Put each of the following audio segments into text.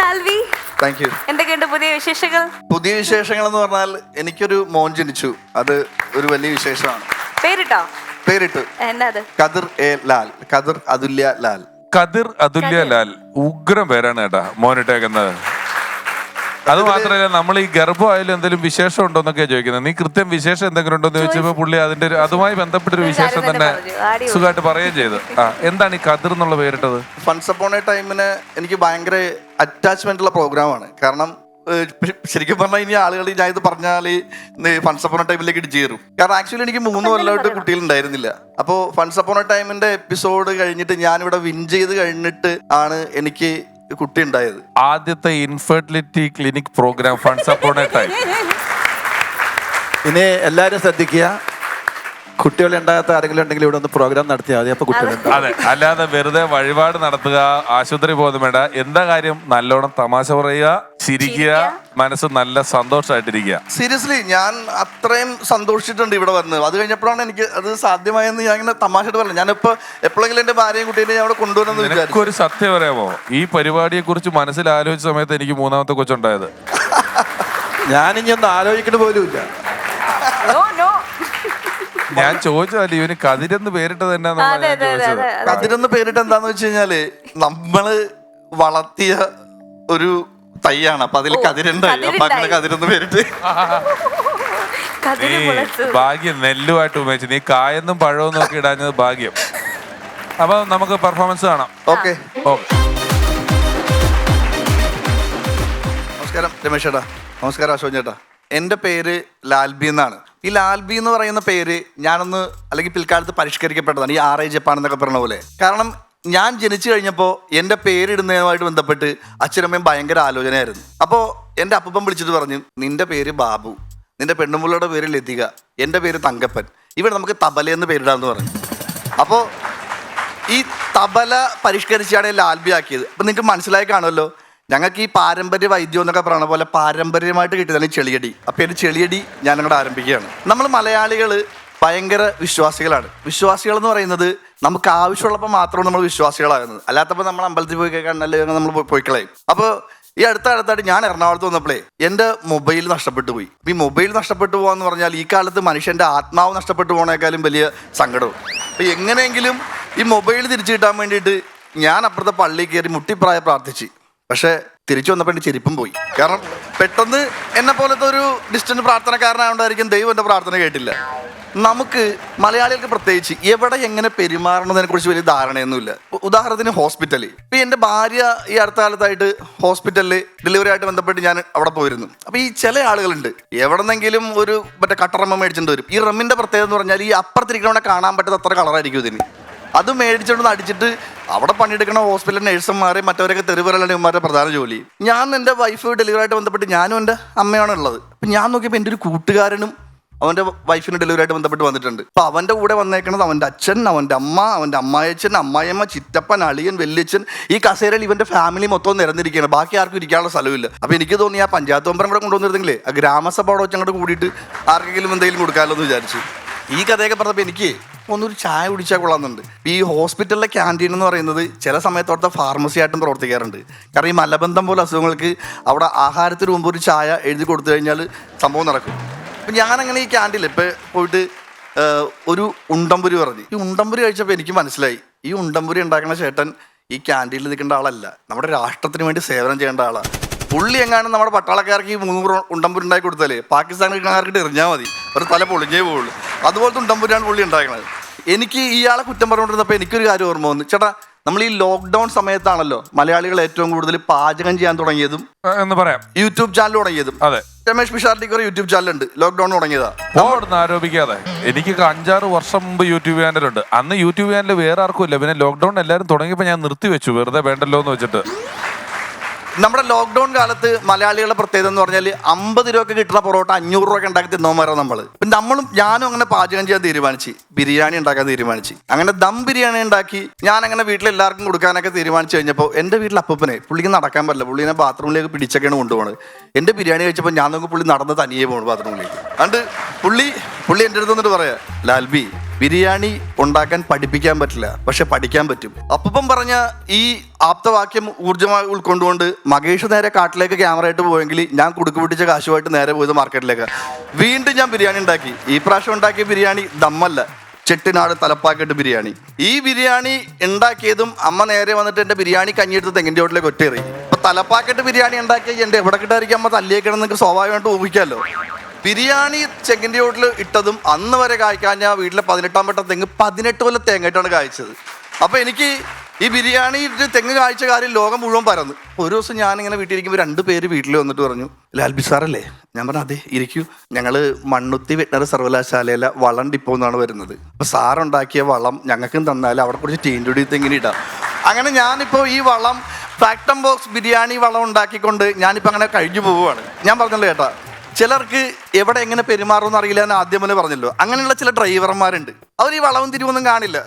ലാൽവി. Thank you. എന്തൊക്കെയുണ്ട് പുതിയ വിശേഷങ്ങൾ? പുതിയ വിശേഷങ്ങൾ എന്ന് പറഞ്ഞാൽ എനിക്കൊരു മോൻ ജനിച്ചു. അത് ഒരു വലിയ വിശേഷമാണ്. പേരിട്ടു എന്നാ അത്? കതിർ എ ലാൽ. കതിർ അതുല്യ ലാൽ. കതിർ അതുല്യ ലാൽ. ഉഗ്രം പേരാണ് കേട്ടാ മോനിട്ടേക്കുന്നത്. അത് മാത്രമല്ല, നമ്മൾ ഈ ഗർഭമായാലും എന്തെങ്കിലും വിശേഷം ഉണ്ടോ എന്നൊക്കെയാ ചോദിക്കുന്നത്. നീ കൃത്യം വിശേഷം എന്തെങ്കിലും ഉണ്ടോ എന്ന് ചോദിച്ചപ്പോ പുള്ളി അതിന്റെ അതുമായി ബന്ധപ്പെട്ടൊരു വിശേഷം തന്നെ സുഖമായിട്ട് പറയുകയും ചെയ്തു. എന്താണ് ഈ കതിർ എന്നുള്ള പേരിട്ടത്? ഫൺസ് അപ്പോൺ എ ടൈമിന് എനിക്ക് ഭയങ്കര അറ്റാച്ച്മെന്റ് ഉള്ള പ്രോഗ്രാമാണ്. കാരണം ശരിക്കും പറഞ്ഞാൽ ഇനി ആളുകൾ ഞാൻ ഇത് പറഞ്ഞാൽ ഫൺസ് അപ്പോൺ എ ടൈമിലേക്ക് ഇടിച്ചു കയറും. കാരണം ആക്ച്വലി എനിക്ക് 3 കൊല്ലമായിട്ട് കുട്ടികളുണ്ടായിരുന്നില്ല. അപ്പോൾ ഫൺസ് അപ്പോൺ എ ടൈമിന്റെ എപ്പിസോഡ് കഴിഞ്ഞിട്ട് ഞാനിവിടെ വിൻ ചെയ്ത് കഴിഞ്ഞിട്ട് ആണ് എനിക്ക് കുട്ടി ഉണ്ടായത്. ആദ്യത്തെ infertility clinic program once upon a time. ഇനി എല്ലാവരും ശ്രദ്ധിക്കുക, കുട്ടികൾ ഉണ്ടാകാത്ത ആരെങ്കിലും ഉണ്ടെങ്കിൽ ഇവിടെ ഒന്ന് പ്രോഗ്രാം നടത്തിയാൽ മതി. അപ്പൊ കുട്ടികളുണ്ടാവും. അതെ, അല്ലാതെ വെറുതെ വഴിപാട് നടത്തുക, ആശുപത്രി പോകുന്ന വേണ്ട. എന്താ കാര്യം? നല്ലോണം തമാശ പറയുക, ചിരിക്കുക, മനസ്സ് നല്ല സന്തോഷമായിട്ടിരിക്കുക. സീരിയസ്ലി ഞാൻ അത്രയും സന്തോഷിച്ചിട്ടുണ്ട് ഇവിടെ വന്ന്. അത് കഴിഞ്ഞപ്പോഴാണ് എനിക്ക് അത് സാധ്യമായെന്ന് ഞാൻ ഇങ്ങനെ തമാശയായിട്ട് പറഞ്ഞു. ഞാനിപ്പോ എപ്പോഴെങ്കിലും എന്റെ ഭാര്യയും കുട്ടീനെ ഞാൻ അവിടെ കൊണ്ടുവരുമെന്ന് വിചാരിച്ചു. ഒരു സത്യം പറയാമോ? ഈ പരിപാടിയെ കുറിച്ച് മനസ്സിൽ ആലോചിച്ച സമയത്ത് എനിക്ക് 3ാമത്തെ കൊച്ചുണ്ടായത്. ഞാനിനി ഒന്ന് ആലോചിക്കണ പോലും ഇല്ല. ഞാൻ ചോദിച്ചതല്ലേ ഇവന് കതിരെന്ന് പേരിട്ടത് എന്നാന്ന് ചോദിച്ചത്. കതിരെന്ന് പേരിട്ട് എന്താന്ന് വെച്ച് കഴിഞ്ഞാല് നമ്മള് വളർത്തിയ ഒരു തൈയാണ്. അപ്പൊ അതിൽ കതിരുണ്ടായി. അപ്പൊ അങ്ങനെ കതിരെന്ന് പേരിട്ട്. ഭാഗ്യം നെല്ലുമായിട്ട് ഉപയോഗിച്ചു. നീ കായെന്നും പഴമൊന്നും ഒക്കെ ഇടാഞ്ഞത് ഭാഗ്യം. അപ്പൊ നമുക്ക് പെർഫോമൻസ് കാണാം. ഓക്കെ. നമസ്കാരം രമേശ് ചേട്ടാ. നമസ്കാരം അശോക് ചേട്ടാ. എൻ്റെ പേര് ലാൽബി എന്നാണ്. ഈ ലാൽബി എന്ന് പറയുന്ന പേര് ഞാനൊന്ന് അല്ലെങ്കിൽ പിൽക്കാലത്ത് പരിഷ്കരിക്കപ്പെട്ടതാണ്. ഈ R.I. ജപ്പാൻ എന്നൊക്കെ പറഞ്ഞ പോലെ. കാരണം ഞാൻ ജനിച്ചു കഴിഞ്ഞപ്പോൾ എൻ്റെ പേരിടുന്നതുമായിട്ട് ബന്ധപ്പെട്ട് അച്ഛനമ്മയും ഭയങ്കര ആലോചനയായിരുന്നു. അപ്പോൾ എൻ്റെ അപ്പൂപ്പൻ വിളിച്ചിട്ട് പറഞ്ഞു, നിന്റെ പേര് ബാബു, നിന്റെ പെണ്ണുമുള്ളയുടെ പേര് ലതിക, എൻ്റെ പേര് തങ്കപ്പൻ, ഇവിടെ നമുക്ക് തബലയെന്ന് പേരിടാമെന്ന് പറഞ്ഞു. അപ്പോൾ ഈ തബല പരിഷ്കരിച്ചാണ് ലാൽബി ആക്കിയത്. അപ്പം നിങ്ങൾക്ക് മനസ്സിലായി കാണുമല്ലോ, ഞങ്ങൾക്ക് ഈ പാരമ്പര്യ വൈദ്യം എന്നൊക്കെ പറയുന്ന പോലെ പാരമ്പര്യമായിട്ട് കിട്ടിയതാണ് ഈ ചെളിയടി. അപ്പോൾ ഈ ചെളിയടി ഞാൻ അങ്ങോട്ട് ആരംഭിക്കുകയാണ്. നമ്മൾ മലയാളികൾ ഭയങ്കര വിശ്വാസികളാണ്. വിശ്വാസികൾ എന്ന് പറയുന്നത് നമുക്ക് ആവശ്യമുള്ളപ്പോൾ മാത്രമാണ് നമ്മൾ വിശ്വാസികളാകുന്നത്. അല്ലാത്തപ്പോൾ നമ്മൾ അമ്പലത്തിൽ പോയി കേൾക്കാൻ അല്ലെങ്കിൽ നമ്മൾ പോയിക്കളയും. അപ്പോൾ ഈ അടുത്തായിട്ട് ഞാൻ എറണാകുളത്ത് വന്നപ്പോഴേ എൻ്റെ മൊബൈൽ നഷ്ടപ്പെട്ടു പോയി. ഈ മൊബൈൽ നഷ്ടപ്പെട്ടു പോകാന്ന് പറഞ്ഞാൽ ഈ കാലത്ത് മനുഷ്യൻ്റെ ആത്മാവ് നഷ്ടപ്പെട്ടു പോകണേക്കാളും വലിയ സങ്കടവും. അപ്പോൾ എങ്ങനെയെങ്കിലും ഈ മൊബൈൽ തിരിച്ചു കിട്ടാൻ വേണ്ടിയിട്ട് ഞാൻ അപ്പുറത്തെ പള്ളിയിൽ കയറി മുട്ടിപ്രായ പ്രാർത്ഥിച്ച്. പക്ഷേ തിരിച്ചു വന്നപ്പോൾ എൻ്റെ ചെരുപ്പും പോയി. കാരണം പെട്ടെന്ന് എന്നെ പോലത്തെ ഒരു ഡിസ്റ്റന്റ് പ്രാർത്ഥനക്കാരനായതുകൊണ്ടായിരിക്കും ദൈവം എൻ്റെ പ്രാർത്ഥന കേട്ടില്ല. നമുക്ക് മലയാളികൾക്ക് പ്രത്യേകിച്ച് എവിടെ എങ്ങനെ പെരുമാറണതിനെ കുറിച്ച് വലിയ ധാരണയൊന്നുമില്ല. ഉദാഹരണത്തിന് ഹോസ്പിറ്റലിൽ. ഇപ്പം എൻ്റെ ഭാര്യ ഈ അടുത്ത കാലത്തായിട്ട് ഹോസ്പിറ്റലിൽ ഡെലിവറി ആയിട്ട് ബന്ധപ്പെട്ട് ഞാൻ അവിടെ പോയിരുന്നു. അപ്പോൾ ഈ ചില ആളുകളുണ്ട് എവിടെന്നെങ്കിലും ഒരു മറ്റേ കട്ടറമ്മ മേടിച്ചിട്ട് വരും. ഈ റമ്മിൻ്റെ പ്രത്യേകത എന്ന് പറഞ്ഞാൽ ഈ അപ്പുറത്തിരിക്കണവനെ കാണാൻ പറ്റാത്ത അത്ര കളറായിരിക്കും ഇതിന്. അത് മേടിച്ചുകൊണ്ട് അടിച്ചിട്ട് അവിടെ പണിയെടുക്കണ ഹോസ്പിറ്റൽ നഴ്സുമാരെ മറ്റവരൊക്കെ തെരുവരലാണ് ഇവന്മാരുടെ പ്രധാന ജോലി. ഞാൻ എൻ്റെ വൈഫ് ഡെലിവറി ആയിട്ട് ബന്ധപ്പെട്ട് ഞാനും എൻ്റെ അമ്മയാണ് ഉള്ളത്. അപ്പം ഞാൻ നോക്കിയപ്പോൾ എൻ്റെ ഒരു കൂട്ടുകാരനും അവൻ്റെ വൈഫിന് ഡെലിവറി ആയിട്ട് ബന്ധപ്പെട്ട് വന്നിട്ടുണ്ട്. അപ്പോൾ അവൻ്റെ കൂടെ വന്നേക്കണത് അവൻ്റെ അച്ഛൻ, അവൻ്റെ അമ്മ, അവൻ്റെ അമ്മായച്ഛൻ, അമ്മായിയമ്മ, ചിറ്റപ്പൻ, അളിയൻ, വല്യച്ഛൻ. ഈ കസേരയിൽ ഇവൻ്റെ ഫാമിലി മൊത്തം നിരന്നിരിക്കുകയാണ്. ബാക്കി ആർക്കും ഇരിക്കാനുള്ള സ്ഥലമില്ല. അപ്പോൾ എനിക്ക് തോന്നി ആ പഞ്ചായത്ത് മെമ്പറും കൂടെ കൊണ്ടുവന്നിരുന്നെങ്കിലേ ആ ഗ്രാമസഭ അവിടെ വെച്ച് അങ്ങോട്ട് കൂടിയിട്ട് ആർക്കെങ്കിലും എന്തെങ്കിലും കൊടുക്കാമല്ലോ എന്ന് വിചാരിച്ചു. ഈ കഥയൊക്കെ പറഞ്ഞപ്പോൾ എനിക്ക് ഒന്നൊരു ചായ കുടിച്ചാൽ കൊള്ളാമെന്നുണ്ട്. ഈ ഹോസ്പിറ്റലിലെ ക്യാൻറ്റീൻ എന്ന് പറയുന്നത് ചില സമയത്തോടത്തെ ഫാർമസി ആയിട്ടും പ്രവർത്തിക്കാറുണ്ട്. കാരണം ഈ മലബന്ധം പോലെ അസുഖങ്ങൾക്ക് അവിടെ ആഹാരത്തിന് മുമ്പ് ഒരു ചായ എഴുതി കൊടുത്തു കഴിഞ്ഞാൽ സംഭവം നടക്കും. അപ്പം ഞാനങ്ങനെ ഈ ക്യാൻറ്റീനിൽ ഇപ്പോൾ പോയിട്ട് ഒരു ഉണ്ടംപുരി പറഞ്ഞു. ഈ ഉണ്ടംപുരി കഴിച്ചപ്പോൾ എനിക്ക് മനസ്സിലായി, ഈ ഉണ്ടംപുരി ഉണ്ടാക്കുന്ന ചേട്ടൻ ഈ ക്യാൻറ്റീനിൽ നിൽക്കേണ്ട ആളല്ല, നമ്മുടെ രാഷ്ട്രത്തിന് വേണ്ടി സേവനം ചെയ്യേണ്ട ആളാണ്. പുള്ളി എങ്ങാനും നമ്മുടെ പട്ടാളക്കാർക്ക് ഈ 300 ഉണ്ടംപുരി ഉണ്ടാക്കി കൊടുത്താലേ പാകിസ്ഥാൻകാർക്ക് എറിഞ്ഞാൽ മതി, ഒരു തല പൊളിഞ്ഞേ പോവുള്ളൂ. അതുപോലത്തെ ഉണ്ടംപുരിയാണ് പുള്ളി ഉണ്ടാക്കുന്നത്. എനിക്ക് ഇയാളെ കുറ്റം പറഞ്ഞുകൊണ്ടിരുന്നപ്പോൾ എനിക്കൊരു കാര്യം ഓർമ്മ വന്നു. ചേട്ടാ, നമ്മൾ ഈ ലോക്ക്ഡൌൺ സമയത്താണല്ലോ മലയാളികൾ ഏറ്റവും കൂടുതൽ പാചകം ചെയ്യാൻ തുടങ്ങിയതും എന്ന് പറയാം, യൂട്യൂബ് ചാനൽ തുടങ്ങിയതും. അതെ, രമേഷ് പിഷാരടിക്ക് ഒരു യൂട്യൂബ് ചാനലുണ്ട്, ലോക്ക്ഡൌൺ തുടങ്ങിയതാ. ആരോപിക്കാതെ എനിക്ക് 5-6 വർഷം മുമ്പ് യൂട്യൂബ് ചാനലുണ്ട്. അന്ന് യൂട്യൂബ് ചാനൽ വേറെ ആർക്കും ഇല്ല. പിന്നെ ലോക്ക്ഡൌൺ എല്ലാവരും തുടങ്ങിയപ്പോൾ ഞാൻ നിർത്തി വെച്ചു, വെറുതെ വേണ്ടല്ലോ എന്ന് വെച്ചിട്ട്. നമ്മുടെ ലോക്ക്ഡൌൺ കാലത്ത് മലയാളികളുടെ പ്രത്യേകത എന്ന് പറഞ്ഞാൽ 50 രൂപയ്ക്ക് കിട്ടുന്ന പൊറോട്ട 500 രൂപയ്ക്ക് ഉണ്ടാക്കി തിന്നോമാരോ നമ്മൾ. ഞാനും അങ്ങനെ പാചകം ചെയ്യാൻ തീരുമാനിച്ചു, ബിരിയാണി ഉണ്ടാക്കാൻ തീരുമാനിച്ചു. അങ്ങനെ ദം ബിരിയാണി ഉണ്ടാക്കി ഞാൻ അങ്ങനെ വീട്ടിലെല്ലാവർക്കും കൊടുക്കാനൊക്കെ തീരുമാനിച്ചു കഴിഞ്ഞപ്പോൾ എൻ്റെ വീട്ടിൽ അപ്പൂപ്പനെ, പുള്ളിക്ക് നടക്കാൻ പറ്റില്ല, പുള്ളിനെ ബാത്റൂമിലേക്ക് പിടിച്ചൊക്കെയാണ് കൊണ്ടുപോകുന്നത്. എൻ്റെ ബിരിയാണി കഴിച്ചപ്പോൾ ഞാൻ നോക്കി പുള്ളി നടന്ന് തനിയെ പോകണം ബാത്റൂമിലേക്ക്. അതുകൊണ്ട് പുള്ളി പുള്ളി എൻ്റെ അടുത്ത് വന്നിട്ട് പറയാ, ലാൽബി ബിരിയാണി ഉണ്ടാക്കാൻ പഠിപ്പിക്കാൻ പറ്റില്ല, പക്ഷെ പഠിക്കാൻ പറ്റും. അപ്പം പറഞ്ഞ ഈ ആപ്തവാക്യം ഊർജ്ജമായി ഉൾക്കൊണ്ടുകൊണ്ട് മകേഷ് നേരെ കാട്ടിലേക്ക് ക്യാമറ ആയിട്ട് പോയെങ്കിൽ ഞാൻ കുടുക്ക് പിടിച്ച കാശുമായിട്ട് നേരെ പോയത് മാർക്കറ്റിലേക്ക്. വീണ്ടും ഞാൻ ബിരിയാണി ഉണ്ടാക്കി. ഈ പ്രാവശ്യം ഉണ്ടാക്കിയ ബിരിയാണി ദമ്മല്ല, ചെട്ടിനാട് തലപ്പാക്കെട്ട് ബിരിയാണി. ഈ ബിരിയാണി ഉണ്ടാക്കിയതും അമ്മ നേരെ വന്നിട്ട് എൻ്റെ ബിരിയാണി കഞ്ഞിയെടുത്ത് തെങ്ങിൻ്റെ ചോട്ടിലേക്ക് ഒറ്റേറി. ഇപ്പൊ തലപ്പാക്കെട്ട് ബിരിയാണി ഉണ്ടാക്കിയ എൻ്റെ എവിടെ കിട്ടായിരിക്കും അമ്മ തല്ലിയേക്കണം നിങ്ങൾക്ക് സ്വാഭാവികമായിട്ട് ഊഹിക്കാമല്ലോ. ബിരിയാണി ചെങ്ങിൻ്റെ ചോട്ടിൽ ഇട്ടതും അന്ന് വരെ കായ്ക്കാൻ ഞാൻ വീട്ടിലെ 18-ാം വട്ടം തെങ്ങ് 18 കൊല്ലം തേങ്ങായിട്ടാണ് കായ്ച്ചത്. അപ്പൊ എനിക്ക് ഈ ബിരിയാണി തെങ്ങ് കായ്ച്ച കാര്യം ലോകം മുഴുവൻ പരന്നു. ഒരു ദിവസം ഞാനിങ്ങനെ വീട്ടിലിരിക്കുമ്പോൾ 2 പേര് വീട്ടിൽ വന്നിട്ട് പറഞ്ഞു, ലാൽബി സാറല്ലേ? ഞാൻ പറഞ്ഞു അതെ ഇരിക്കൂ, ഞങ്ങള് മണ്ണുത്തി വെറ്റിനറി സർവകലാശാലയിലെ വളം ഡിപ്പോ എന്നാണ് വരുന്നത്. അപ്പൊ സാറുണ്ടാക്കിയ വളം ഞങ്ങൾക്കും തന്നാൽ അവിടെ കുറച്ച് ടീൻറ്റുടി തെങ്ങിന് ഇടാം. അങ്ങനെ ഞാനിപ്പോൾ ഈ വളം ഫാക്ടം ബോക്സ് ബിരിയാണി വളം ഉണ്ടാക്കിക്കൊണ്ട് ഞാനിപ്പോൾ അങ്ങനെ കഴിഞ്ഞു പോവുകയാണ്. ഞാൻ പറഞ്ഞല്ലോ ചേട്ടാ, ചിലർക്ക് എവിടെ എങ്ങനെ പെരുമാറുമെന്ന് അറിയില്ല എന്ന് ആദ്യം തന്നെ പറഞ്ഞല്ലോ. അങ്ങനെയുള്ള ചില ഡ്രൈവർമാരുണ്ട്, അവർ ഈ വളവും തിരിവൊന്നും കാണില്ല,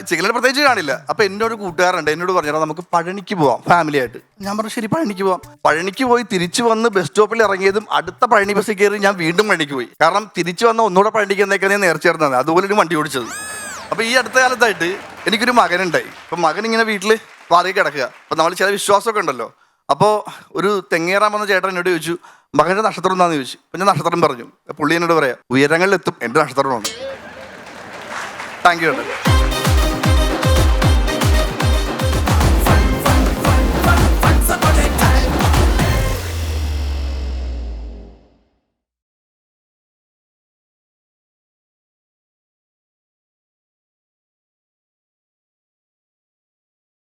ചിക്കനിൽ പ്രത്യേകിച്ച് കാണില്ല. അപ്പൊ എന്നോട് കൂട്ടുകാരുണ്ട്, എന്നോട് പറഞ്ഞാൽ നമുക്ക് പഴനിക്ക് പോവാം ഫാമിലി ആയിട്ട്. ഞാൻ പറഞ്ഞു ശരി പഴനിക്ക് പോവാം. പഴനിക്ക് പോയി തിരിച്ചു വന്ന് ബസ് സ്റ്റോപ്പിൽ ഇറങ്ങിയതും അടുത്ത പഴനി ബസ്സിൽ കയറി ഞാൻ വീണ്ടും പഴനിക്ക് പോയി. കാരണം തിരിച്ചു വന്ന ഒന്നുകൂടെ പഴനിക്ക് എന്നേക്കാൻ ഞാൻ നേർച്ചേർന്നത്, അതുപോലെ ഒരു വണ്ടി ഓടിച്ചത്. അപ്പൊ ഈ അടുത്ത കാലത്തായിട്ട് എനിക്കൊരു മകനുണ്ടായി. അപ്പൊ മകൻ ഇങ്ങനെ വീട്ടിൽ വാടക കിടക്കുക. അപ്പൊ നമ്മൾ ചില വിശ്വാസമൊക്കെ ഉണ്ടല്ലോ. അപ്പോൾ ഒരു തെങ്ങേറാൻ വന്ന ചേട്ടൻ എന്നോട് ചോദിച്ചു, മകൻ്റെ നക്ഷത്രം എന്താണെന്ന് ചോദിച്ചു. അപ്പം ഞാൻ നക്ഷത്രം പറഞ്ഞു. പുള്ളി എന്നോട് പറയാം, ഉയരങ്ങളിലെത്തും എൻ്റെ നക്ഷത്രമാണ്. Thank you.